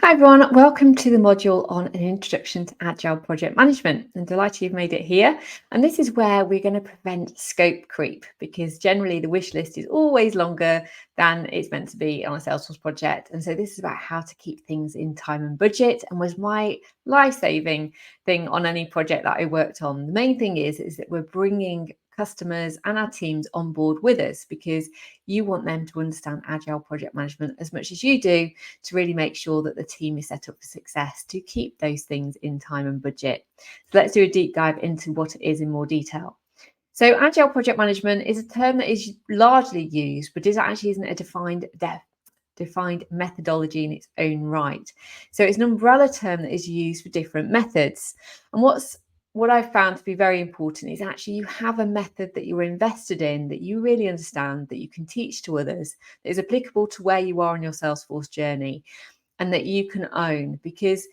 Hi everyone, welcome to the module on an introduction to Agile Project Management. I'm delighted you've made it here. And this is where we're going to prevent scope creep, because generally the wish list is always longer than it's meant to be on a Salesforce project. And so this is about how to keep things in time and budget, and was my life-saving thing on any project that I worked on. The main thing is that we're bringing customers and our teams on board with us, because you want them to understand Agile project management as much as you do, to really make sure that the team is set up for success to keep those things in time and budget. So let's do a deep dive into what it is in more detail. So Agile project management is a term that is largely used, but it actually isn't a defined methodology in its own right. So it's an umbrella term that is used for different methods. And what I've found to be very important is actually you have a method that you're invested in, that you really understand, that you can teach to others, that is applicable to where you are in your Salesforce journey, and that you can own. Because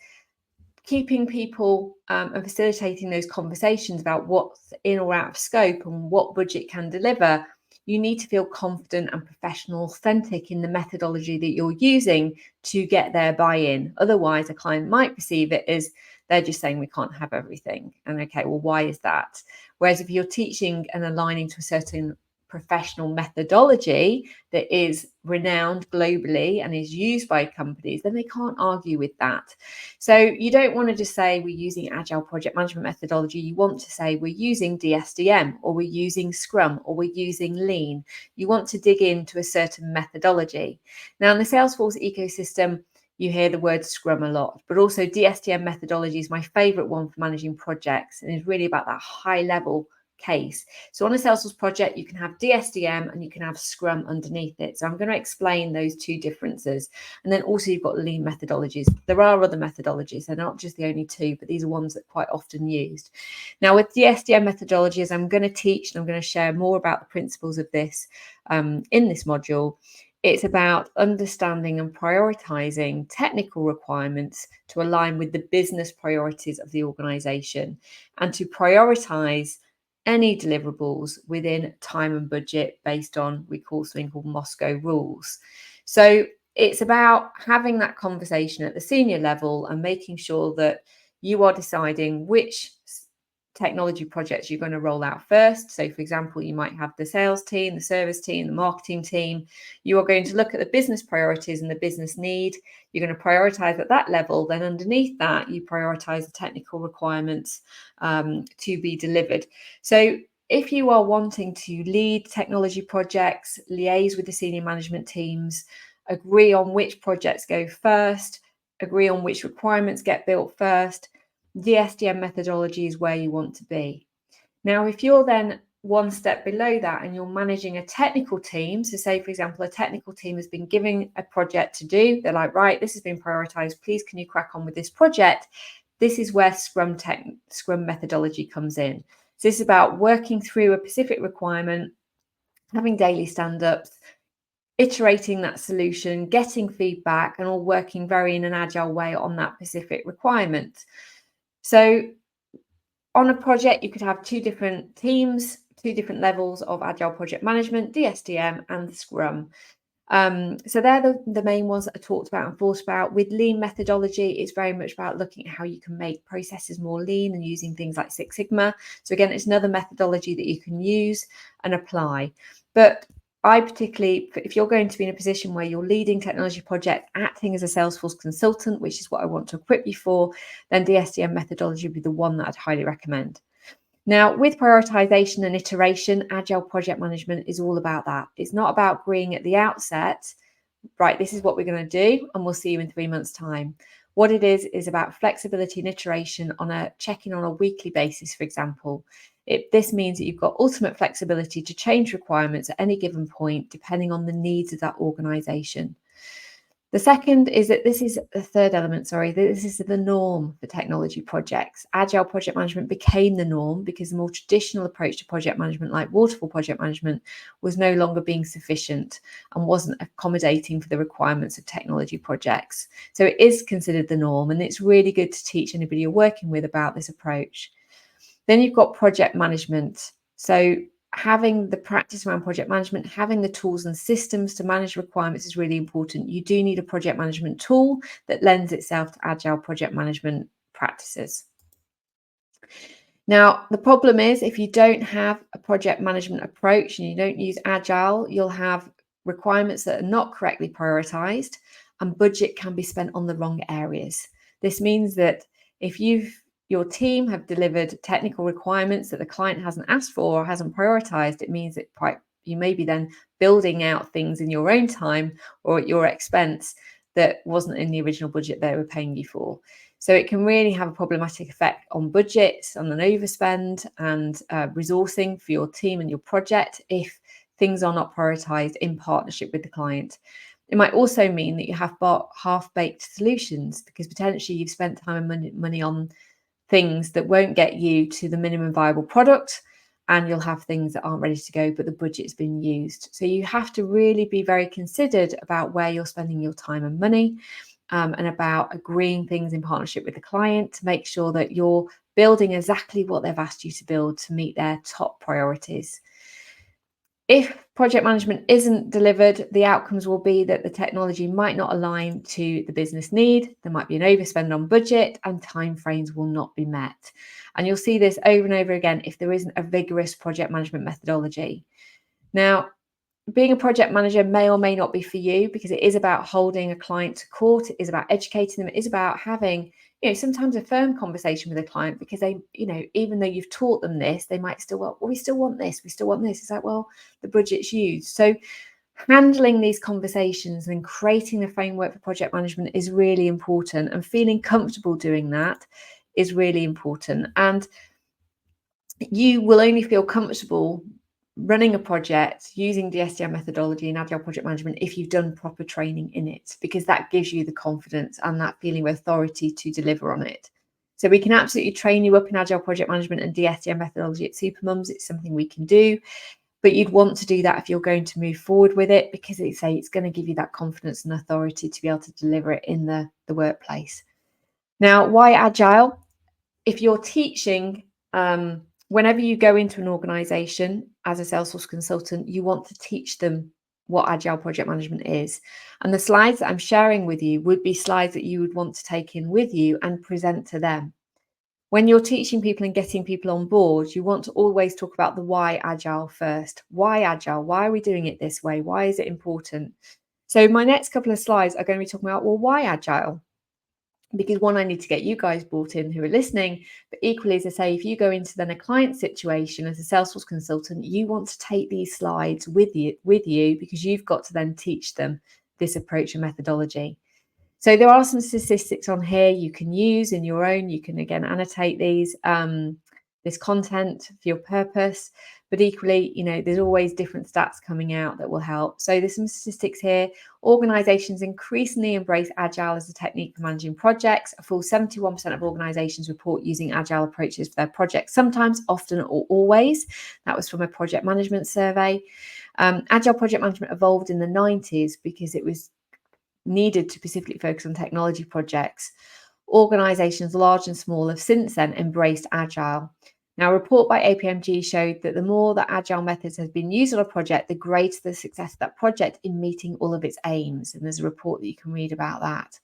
keeping people and facilitating those conversations about what's in or out of scope and what budget can deliver, you need to feel confident and professional, authentic in the methodology that you're using to get their buy-in. Otherwise, a client might perceive it as they're just saying we can't have everything. And okay, well, why is that? Whereas if you're teaching and aligning to a certain professional methodology that is renowned globally and is used by companies, then they can't argue with that. So you don't want to just say we're using Agile project management methodology. You want to say we're using DSDM, or we're using Scrum, or we're using Lean. You want to dig into a certain methodology. Now, in the Salesforce ecosystem, you hear the word Scrum a lot, but also DSDM methodology is my favorite one for managing projects, and is really about that high level case. So on a Salesforce project, you can have DSDM and you can have Scrum underneath it. So I'm going to explain those two differences. And then also you've got Lean methodologies. There are other methodologies. They're not just the only two, but these are ones that are quite often used. Now with DSDM methodologies, I'm going to teach and I'm going to share more about the principles of this in this module. It's about understanding and prioritizing technical requirements to align with the business priorities of the organization, and to prioritize any deliverables within time and budget based on, we call something called Moscow rules. So it's about having that conversation at the senior level and making sure that you are deciding which technology projects you're going to roll out first. So for example, you might have the sales team, the service team, the marketing team. You are going to look at the business priorities and the business need. You're going to prioritize at that level. Then underneath that, you prioritize the technical requirements to be delivered. So if you are wanting to lead technology projects, liaise with the senior management teams, agree on which projects go first, agree on which requirements get built first, DSDM methodology is where you want to be. Now, if you're then one step below that and you're managing a technical team, so say, for example, a technical team has been given a project to do, they're like, right, this has been prioritized, please can you crack on with this project? This is where Scrum methodology comes in. So this is about working through a specific requirement, having daily stand-ups, iterating that solution, getting feedback, and all working very in an agile way on that specific requirement. So on a project, you could have two different teams, two different levels of Agile project management, DSDM and Scrum. So they're the main ones that are talked about and thought about. With Lean methodology, it's very much about looking at how you can make processes more lean and using things like Six Sigma. So again, it's another methodology that you can use and apply. But I particularly, if you're going to be in a position where you're leading technology projects, acting as a Salesforce consultant, which is what I want to equip you for, then DSDM methodology would be the one that I'd highly recommend. Now, with prioritization and iteration, Agile project management is all about that. It's not about agreeing at the outset, right, this is what we're going to do, and we'll see you in 3 months' time. What it is about flexibility and iteration on a check-in on a weekly basis, for example. This means that you've got ultimate flexibility to change requirements at any given point, depending on the needs of that organization. The second is that this is the third element, this is the norm for technology projects. Agile project management became the norm because the more traditional approach to project management, like waterfall project management, was no longer being sufficient and wasn't accommodating for the requirements of technology projects. So it is considered the norm, and it's really good to teach anybody you're working with about this approach. Then you've got project management. So having the practice around project management, having the tools and systems to manage requirements is really important. You do need a project management tool that lends itself to agile project management practices. Now, the problem is if you don't have a project management approach and you don't use agile, you'll have requirements that are not correctly prioritized, and budget can be spent on the wrong areas. This means that if your team have delivered technical requirements that the client hasn't asked for or hasn't prioritized, it means that you may be then building out things in your own time or at your expense that wasn't in the original budget they were paying you for. So it can really have a problematic effect on budgets, on an overspend and resourcing for your team and your project if things are not prioritized in partnership with the client. It might also mean that you have bought half-baked solutions because potentially you've spent time and money on things that won't get you to the minimum viable product, and you'll have things that aren't ready to go, but the budget's been used. So you have to really be very considered about where you're spending your time and money, and about agreeing things in partnership with the client to make sure that you're building exactly what they've asked you to build to meet their top priorities. If project management isn't delivered, the outcomes will be that the technology might not align to the business need. There might be an overspend on budget and timeframes will not be met. And you'll see this over and over again if there isn't a vigorous project management methodology. Now, being a project manager may or may not be for you because it is about holding a client to court. It is about educating them. It is about having, sometimes a firm conversation with a client because they, even though you've taught them this, they might still, well, we still want this. We still want this. It's like, well, the budget's used. So handling these conversations and creating a framework for project management is really important, and feeling comfortable doing that is really important. And you will only feel comfortable running a project using DSDM methodology and Agile Project Management if you've done proper training in it, because that gives you the confidence and that feeling of authority to deliver on it. So we can absolutely train you up in Agile Project Management and DSDM methodology at Supermums. It's something we can do, but you'd want to do that if you're going to move forward with it, because it's going to give you that confidence and authority to be able to deliver it in the workplace. Now, why Agile? If you're teaching, whenever you go into an organization as a Salesforce consultant, you want to teach them what Agile Project Management is. And the slides that I'm sharing with you would be slides that you would want to take in with you and present to them. When you're teaching people and getting people on board, you want to always talk about the why Agile first. Why Agile? Why are we doing it this way? Why is it important? So my next couple of slides are going to be talking about, well, why Agile? Because one, I need to get you guys brought in who are listening, but equally, as I say, if you go into then a client situation as a Salesforce consultant, you want to take these slides with you because you've got to then teach them this approach and methodology. So there are some statistics on here you can use in your own. You can again annotate these this content for your purpose, but equally, there's always different stats coming out that will help. So there's some statistics here. Organizations increasingly embrace Agile as a technique for managing projects. A full 71% of organizations report using Agile approaches for their projects, sometimes, often, or always. That was from a project management survey. Agile project management evolved in the 90s because it was needed to specifically focus on technology projects. Organizations large and small have since then embraced Agile. Now, a report by APMG showed that the more that Agile methods have been used on a project, the greater the success of that project in meeting all of its aims. And there's a report that you can read about that.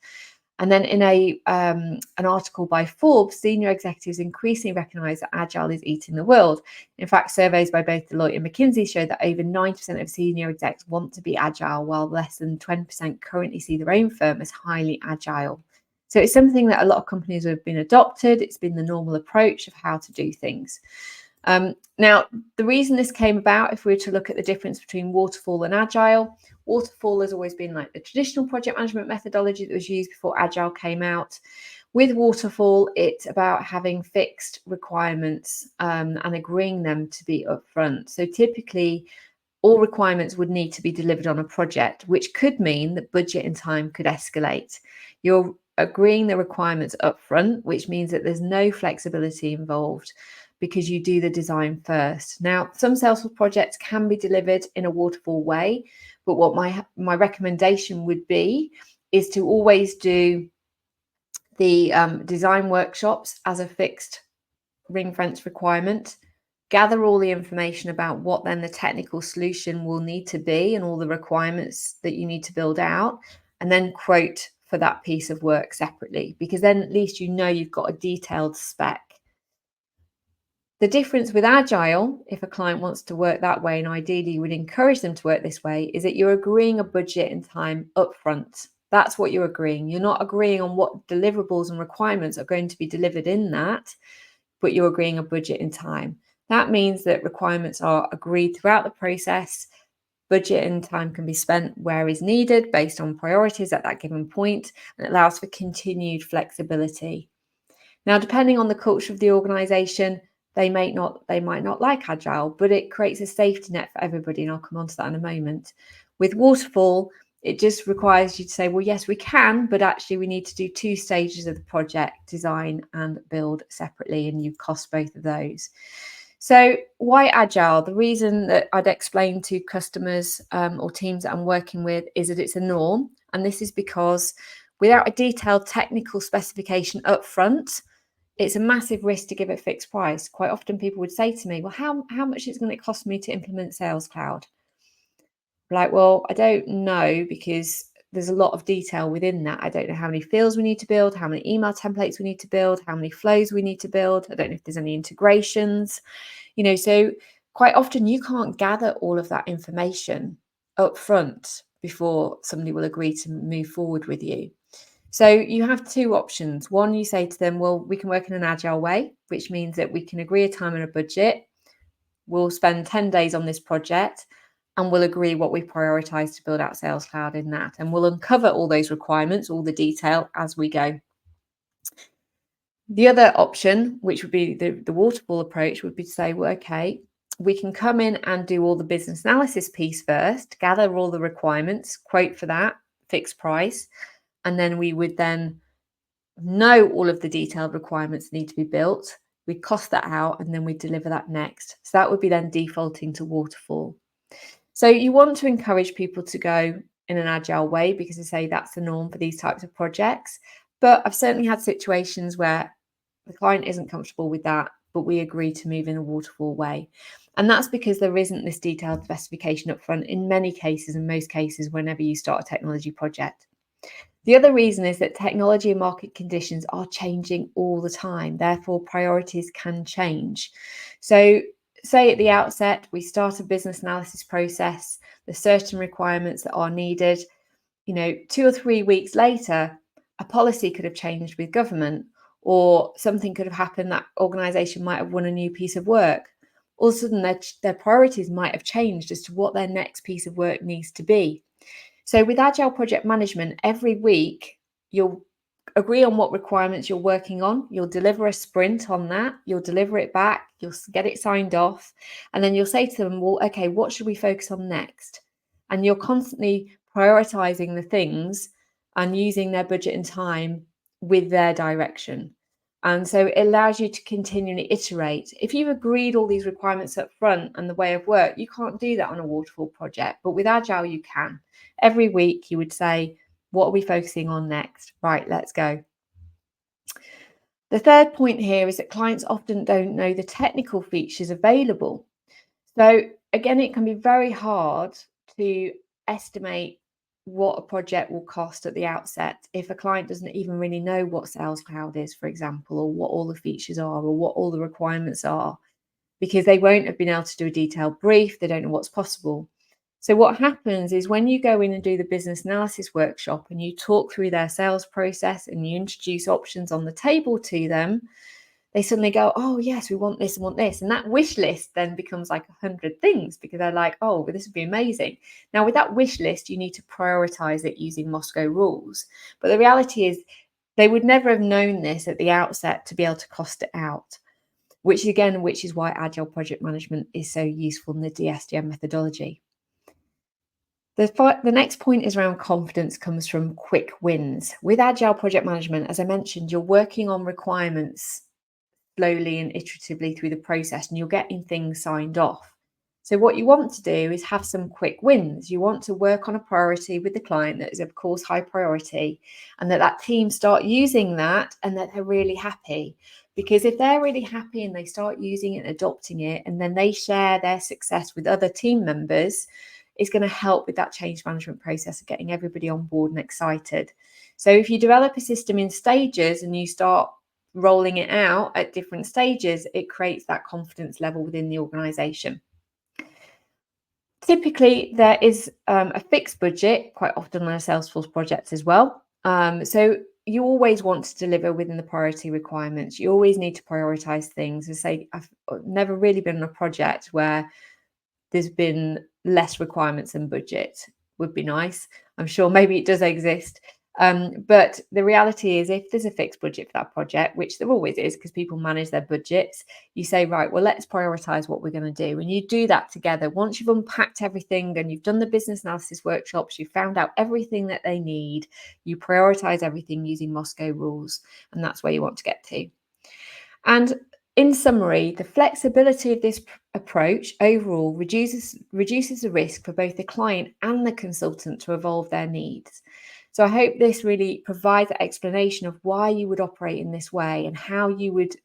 And then in an article by Forbes, senior executives increasingly recognize that Agile is eating the world. In fact, surveys by both Deloitte and McKinsey show that over 90% of senior execs want to be Agile, while less than 20% currently see their own firm as highly Agile. So it's something that a lot of companies have been adopted. It's been the normal approach of how to do things. Now, the reason this came about, if we were to look at the difference between waterfall and Agile, waterfall has always been like the traditional project management methodology that was used before Agile came out. With waterfall, it's about having fixed requirements and agreeing them to be upfront. So typically, all requirements would need to be delivered on a project, which could mean that budget and time could escalate. You're agreeing the requirements upfront, which means that there's no flexibility involved because you do the design first. Now, some Salesforce projects can be delivered in a waterfall way, but what my recommendation would be is to always do the design workshops as a fixed ring fence requirement gather all the information about what then the technical solution will need to be and all the requirements that you need to build out, and then quote for that piece of work separately, because then at least you know you've got a detailed spec. The difference with Agile, if a client wants to work that way, and ideally you would encourage them to work this way, is that you're agreeing a budget and time upfront. That's what you're agreeing. You're not agreeing on what deliverables and requirements are going to be delivered in that, but you're agreeing a budget and time. That means that requirements are agreed throughout the process. Budget and time can be spent where is needed based on priorities at that given point, and it allows for continued flexibility. Now, depending on the culture of the organization, they might not like Agile, but it creates a safety net for everybody, and I'll come on to that in a moment. With Waterfall, it just requires you to say, well, yes, we can, but actually we need to do 2 stages of the project, design and build separately, and you cost both of those. So why Agile? The reason that I'd explain to customers or teams that I'm working with is that it's a norm. And this is because without a detailed technical specification up front, it's a massive risk to give a fixed price. Quite often people would say to me, well, how much is it going to cost me to implement Sales Cloud? Like, well, I don't know, because there's a lot of detail within that. I don't know how many fields we need to build, how many email templates we need to build, how many flows we need to build. I don't know if there's any integrations, so quite often you can't gather all of that information up front before somebody will agree to move forward with you. So you have 2 options. One, you say to them, well, we can work in an agile way, which means that we can agree a time and a budget. We'll spend 10 days on this project and we'll agree what we prioritize to build out Sales Cloud in that. And we'll uncover all those requirements, all the detail as we go. The other option, which would be the waterfall approach, would be to say, well, okay, we can come in and do all the business analysis piece first, gather all the requirements, quote for that, fixed price, and then we would then know all of the detailed requirements need to be built. We cost that out and then we deliver that next. So that would be then defaulting to waterfall. So you want to encourage people to go in an agile way, because I say that's the norm for these types of projects. But I've certainly had situations where the client isn't comfortable with that, but we agree to move in a waterfall way. And that's because there isn't this detailed specification up front in many cases, in most cases, whenever you start a technology project. The other reason is that technology and market conditions are changing all the time. Therefore, priorities can change. So say at the outset, we start a business analysis process, there's certain requirements that are needed. 2 or 3 weeks later, a policy could have changed with government, or something could have happened. That organization might have won a new piece of work. All of a sudden, their priorities might have changed as to what their next piece of work needs to be. So with Agile Project Management, every week you'll agree on what requirements you're working on. You'll deliver a sprint on that. You'll deliver it back. You'll get it signed off. And then you'll say to them, well, okay, what should we focus on next? And you're constantly prioritizing the things and using their budget and time with their direction. And so it allows you to continually iterate. If you've agreed all these requirements up front and the way of work, you can't do that on a waterfall project. But with Agile, you can. Every week you would say, what are we focusing on next? Right, let's go. The third point here is that clients often don't know the technical features available. So again, it can be very hard to estimate what a project will cost at the outset if a client doesn't even really know what Sales Cloud is, for example, or what all the features are, or what all the requirements are, because they won't have been able to do a detailed brief. They don't know what's possible. So what happens is when you go in and do the business analysis workshop and you talk through their sales process and you introduce options on the table to them, they suddenly go, oh, yes, we want this and want this. And that wish list then becomes like 100 things, because they're like, oh, well, this would be amazing. Now, with that wish list, you need to prioritize it using Moscow rules. But the reality is they would never have known this at the outset to be able to cost it out, which is why Agile Project Management is so useful in the DSDM methodology. The next point is around confidence comes from quick wins. With Agile Project Management, as I mentioned, you're working on requirements slowly and iteratively through the process, and you're getting things signed off. So what you want to do is have some quick wins. You want to work on a priority with the client that is, of course, high priority, and that team start using that and that they're really happy. Because if they're really happy and they start using it and adopting it, and then they share their success with other team members, it's going to help with that change management process of getting everybody on board and excited. So if you develop a system in stages and you start rolling it out at different stages, it creates that confidence level within the organization. Typically, there is a fixed budget, quite often on a Salesforce project as well. So you always want to deliver within the priority requirements. You always need to prioritize things. And say, I've never really been on a project where there's been less requirements than budget. Would be nice. I'm sure maybe it does exist. But the reality is, if there's a fixed budget for that project, which there always is because people manage their budgets, you say, right, well, let's prioritize what we're going to do. And you do that together. Once you've unpacked everything and you've done the business analysis workshops, you've found out everything that they need, you prioritize everything using Moscow rules. And that's where you want to get to. And in summary, the flexibility of this approach overall reduces the risk for both the client and the consultant to evolve their needs. So I hope this really provides an explanation of why you would operate in this way and how you would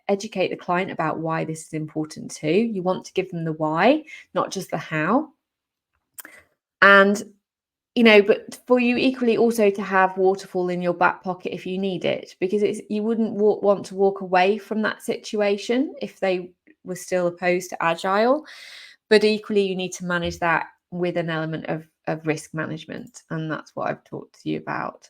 educate the client about why this is important too. You want to give them the why, not just the how. And but for you equally also to have waterfall in your back pocket if you need it, because you wouldn't want to walk away from that situation if they were still opposed to Agile. But equally, you need to manage that with an element of risk management. And that's what I've talked to you about.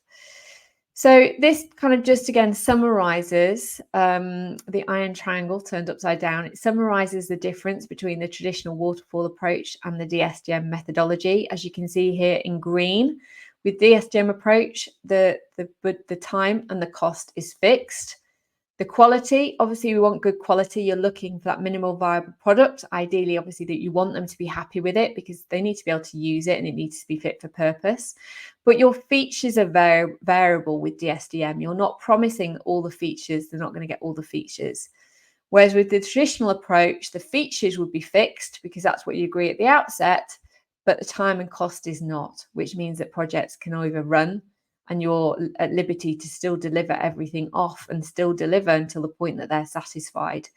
So this kind of just again summarizes the iron triangle turned upside down. It summarizes the difference between the traditional waterfall approach and the DSGM methodology. As you can see here in green, with DSGM approach, the time and the cost is fixed. The quality, obviously we want good quality. You're looking for that minimal viable product. Ideally, obviously, that you want them to be happy with it because they need to be able to use it and it needs to be fit for purpose. But your features are variable with DSDM. You're not promising all the features. They're not going to get all the features. Whereas with the traditional approach, the features would be fixed because that's what you agree at the outset, but the time and cost is not, which means that projects can overrun and you're at liberty to still deliver everything off and still deliver until the point that they're satisfied.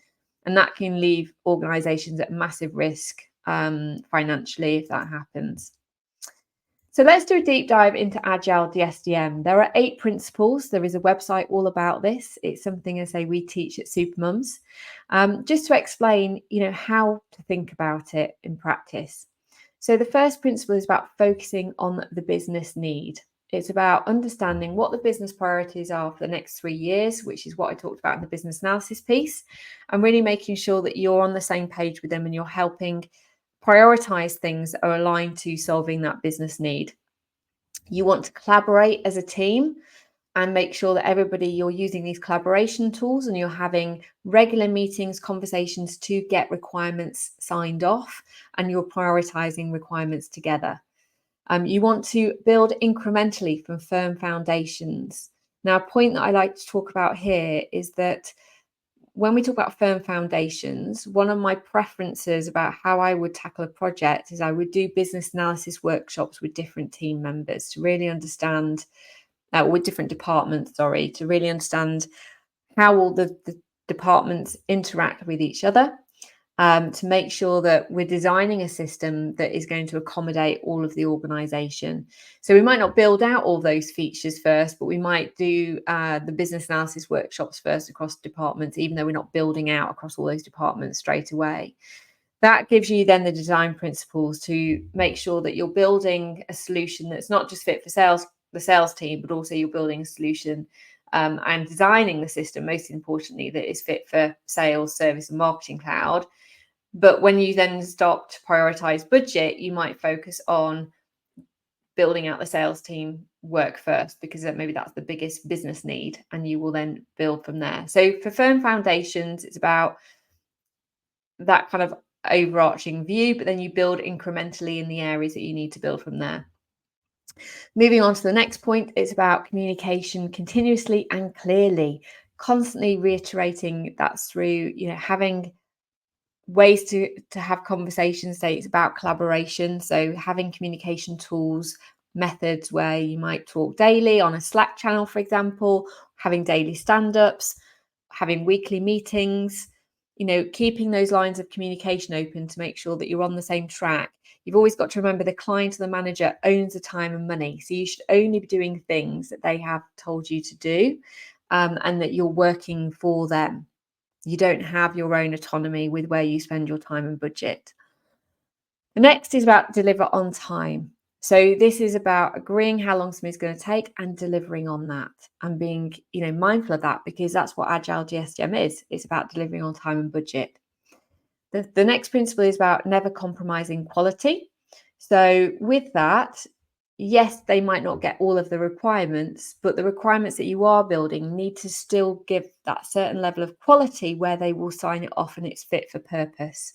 And that can leave organizations at massive risk financially if that happens. So let's do a deep dive into Agile DSDM. There are 8 principles. There is a website all about this. It's something, I say, we teach at Supermums. Just to explain, how to think about it in practice. So the first principle is about focusing on the business need. It's about understanding what the business priorities are for the next 3 years, which is what I talked about in the business analysis piece, and really making sure that you're on the same page with them and you're helping prioritize things that are aligned to solving that business need. You want to collaborate as a team and make sure that you're using these collaboration tools and you're having regular meetings, conversations to get requirements signed off, and you're prioritizing requirements together. You want to build incrementally from firm foundations. Now, a point that I like to talk about here is that when we talk about firm foundations, one of my preferences about how I would tackle a project is I would do business analysis workshops with different team members to really understand, with different departments, to really understand how all the departments interact with each other. To make sure that we're designing a system that is going to accommodate all of the organization. So we might not build out all those features first, but we might do the business analysis workshops first across departments, even though we're not building out across all those departments straight away. That gives you then the design principles to make sure that you're building a solution that's not just fit for the sales team, but also you're building a solution and designing the system, most importantly, that is fit for sales, service, and marketing cloud. But when you then start to prioritize budget, you might focus on building out the sales team work first, because maybe that's the biggest business need, and you will then build from there. So for firm foundations, it's about that kind of overarching view, but then you build incrementally in the areas that you need to build from there. Moving on to the next point, it's about communication continuously and clearly, constantly reiterating that's through, having ways to have conversations. Say it's about collaboration, so having communication tools, methods where you might talk daily on a Slack channel, for example, having daily stand-ups, having weekly meetings, keeping those lines of communication open to make sure that you're on the same track. You've always got to remember the client or the manager owns the time and money. So you should only be doing things that they have told you to do, and that you're working for them. You don't have your own autonomy with where you spend your time and budget. The next is about deliver on time. So this is about agreeing how long something's going to take and delivering on that, and being, mindful of that, because that's what Agile GSM is. It's about delivering on time and budget. The next principle is about never compromising quality. So with that, yes, they might not get all of the requirements, but the requirements that you are building need to still give that certain level of quality where they will sign it off and it's fit for purpose.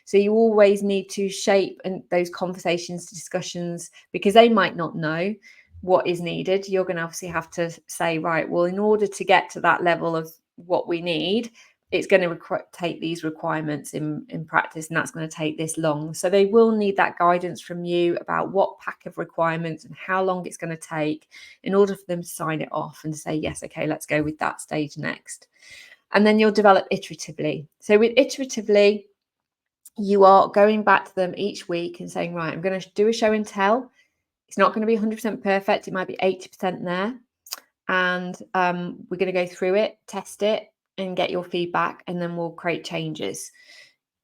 So you always need to shape those conversations, discussions, because they might not know what is needed. You're going to obviously have to say, right, well, in order to get to that level of what we need, it's going to take these requirements in practice, and that's going to take this long. So they will need that guidance from you about what pack of requirements and how long it's going to take in order for them to sign it off and say, yes, okay, let's go with that stage next. And then you'll develop iteratively. So with iteratively, you are going back to them each week and saying, right, I'm going to do a show and tell. It's not going to be 100% perfect. It might be 80% there. And we're going to go through it, test it, and get your feedback, and then we'll create changes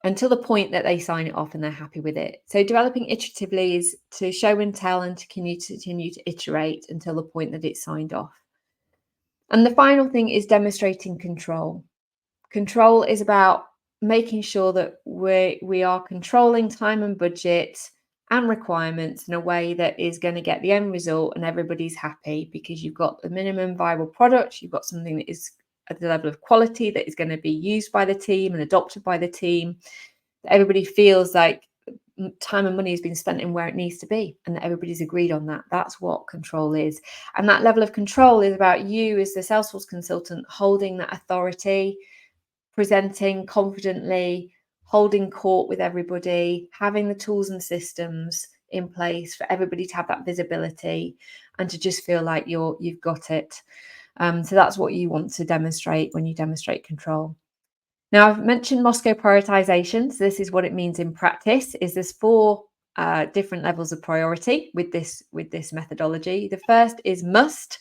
until the point that they sign it off and they're happy with it. So developing iteratively is to show and tell and to continue to iterate until the point that it's signed off. And the final thing is demonstrating control. Control is about making sure that we are controlling time and budget and requirements in a way that is going to get the end result and everybody's happy, because you've got the minimum viable product, you've got something that is at the level of quality that is going to be used by the team and adopted by the team, that everybody feels like time and money has been spent in where it needs to be, and that everybody's agreed on that. That's what control is. And that level of control is about you as the Salesforce consultant holding that authority, presenting confidently, holding court with everybody, having the tools and systems in place for everybody to have that visibility and to just feel like you've got it. So that's what you want to demonstrate when you demonstrate control. Now, I've mentioned Moscow prioritization. So this is what it means in practice. Is there's 4 different levels of priority with this methodology. The first is must.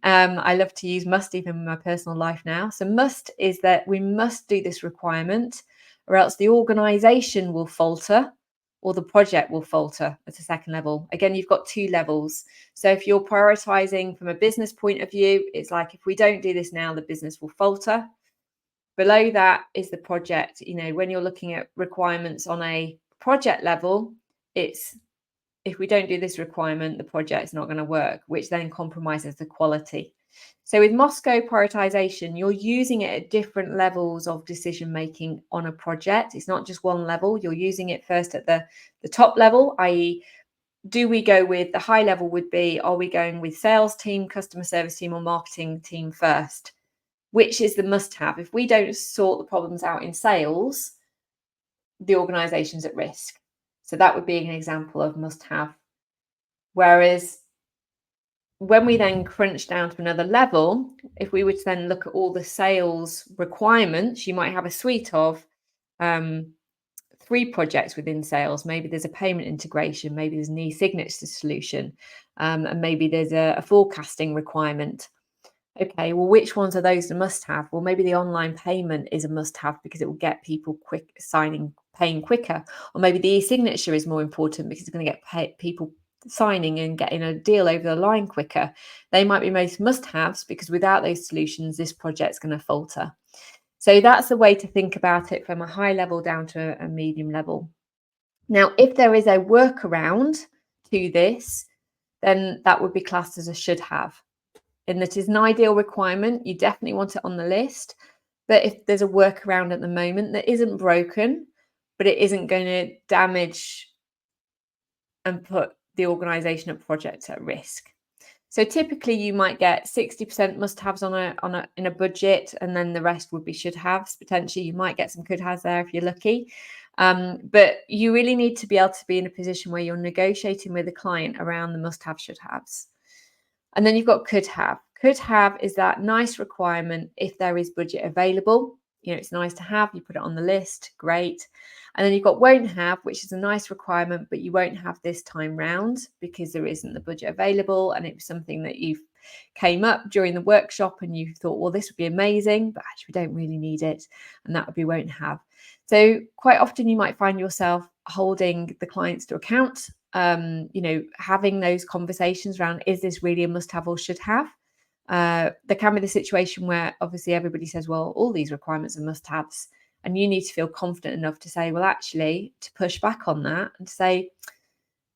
I love to use must even in my personal life now. So must is that we must do this requirement, or else the organization will falter or the project will falter at a second level. Again, you've got 2 levels. So if you're prioritizing from a business point of view, it's like, if we don't do this now, the business will falter. Below that is the project. When you're looking at requirements on a project level, it's, if we don't do this requirement, the project's not going to work, which then compromises the quality. So with Moscow prioritization, you're using it at different levels of decision making on a project. It's not just one level. You're using it first at the top level, i.e., do we go with the high level would be, are we going with sales team, customer service team, or marketing team first? Which is the must have? If we don't sort the problems out in sales, the organization's at risk. So that would be an example of must have. Whereas when we then crunch down to another level, if we were to then look at all the sales requirements, you might have a suite of 3 projects within sales. Maybe there's a payment integration, maybe there's an e-signature solution, and maybe there's a forecasting requirement. Okay, well, which ones are those the must have? Well, maybe the online payment is a must have because it will get people paying quicker. Or maybe the e-signature is more important because it's going to get people signing and getting a deal over the line quicker. They might be most must haves because without those solutions, this project's going to falter. So that's the way to think about it, from a high level down to a medium level. Now, if there is a workaround to this, then that would be classed as a should have. And that is an ideal requirement. You definitely want it on the list. But if there's a workaround at the moment that isn't broken, but it isn't going to damage and put the organization and project at risk. So typically you might get 60% must-haves in a budget, and then the rest would be should-haves. Potentially you might get some could-haves there if you're lucky. But you really need to be able to be in a position where you're negotiating with the client around the must-have, should-haves. And then you've got could have. Could have is that nice requirement if there is budget available. It's nice to have, you put it on the list, great. And then you've got won't have, which is a nice requirement, but you won't have this time round because there isn't the budget available. And it was something that you've came up during the workshop and you thought, well, this would be amazing, but actually we don't really need it. And that would be won't have. So quite often you might find yourself holding the clients to account, having those conversations around, is this really a must have or should have? There can be the situation where obviously everybody says, well, all these requirements are must haves. And you need to feel confident enough to say, well, actually, to push back on that and say,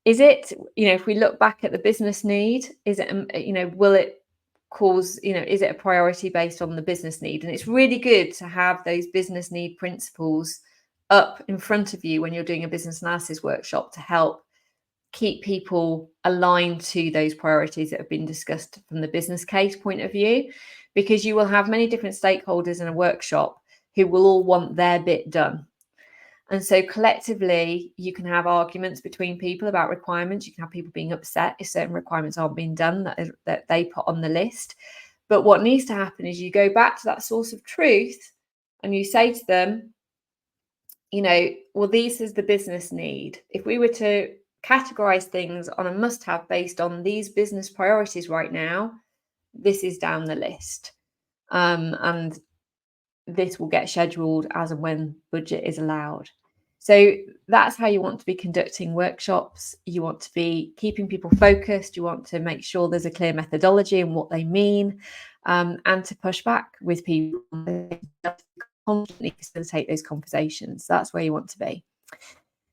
is it, if we look back at the business need, is it, will it cause, is it a priority based on the business need? And it's really good to have those business need principles up in front of you when you're doing a business analysis workshop to help keep people aligned to those priorities that have been discussed from the business case point of view, because you will have many different stakeholders in a workshop who will all want their bit done. And so collectively, you can have arguments between people about requirements. You can have people being upset if certain requirements aren't being done that they put on the list. But what needs to happen is you go back to that source of truth and you say to them, well, this is the business need. If we were to categorize things on a must-have based on these business priorities right now, this is down the list. And this will get scheduled as and when budget is allowed. So that's how you want to be conducting workshops. You want to be keeping people focused. You want to make sure there's a clear methodology and what they mean, and to push back with people, constantly facilitate those conversations. That's where you want to be.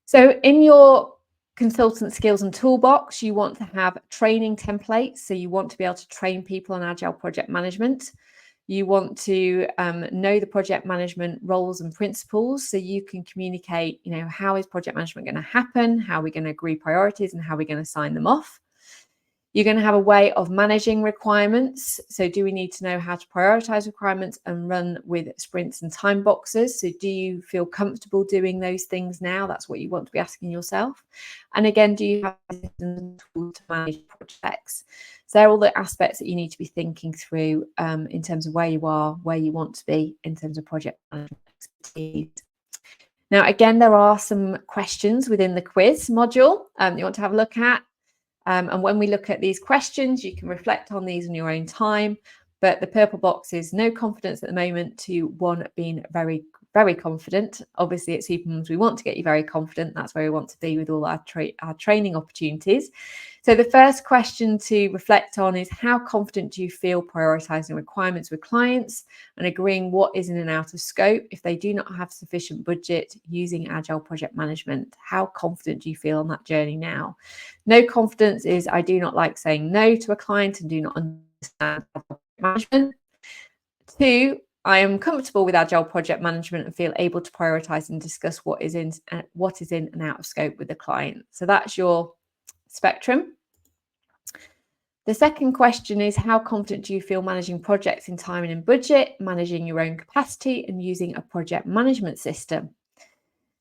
So in your consultant skills and toolbox, you want to have training templates. So you want to be able to train people on Agile project management. You want to know the project management roles and principles so you can communicate, how is project management going to happen, how are we going to agree priorities, and how are we going to sign them off. You're going to have a way of managing requirements. So do we need to know how to prioritize requirements and run with sprints and time boxes? So do you feel comfortable doing those things now? That's what you want to be asking yourself. And again, do you have tools to manage projects? So they're all the aspects that you need to be thinking through in terms of where you are, where you want to be in terms of project management expertise. Now, again, there are some questions within the quiz module you want to have a look at. And when we look at these questions, you can reflect on these in your own time. But the purple box is no confidence at the moment to 1 being very, very confident. Obviously, at Supermums, we want to get you very confident. That's where we want to be with all our training opportunities. So the first question to reflect on is, how confident do you feel prioritizing requirements with clients and agreeing what is in and out of scope if they do not have sufficient budget using Agile project management? How confident do you feel on that journey now? No confidence is, I do not like saying no to a client and do not understand management. 2, I am comfortable with Agile project management and feel able to prioritize and discuss what is in and out of scope with the client. So that's your spectrum. The second question is, how confident do you feel managing projects in time and in budget, managing your own capacity and using a project management system?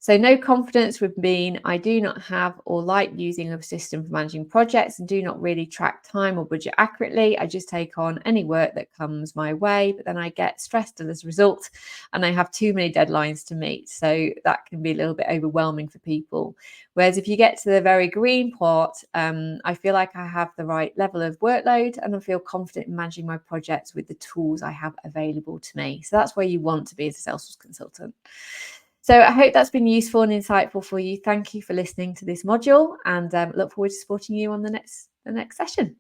So no confidence would mean I do not have or like using a system for managing projects and do not really track time or budget accurately. I just take on any work that comes my way, but then I get stressed as a result and I have too many deadlines to meet. So that can be a little bit overwhelming for people. Whereas if you get to the very green part, I feel like I have the right level of workload and I feel confident in managing my projects with the tools I have available to me. So that's where you want to be as a Salesforce consultant. So I hope that's been useful and insightful for you. Thank you for listening to this module and look forward to supporting you on the next session.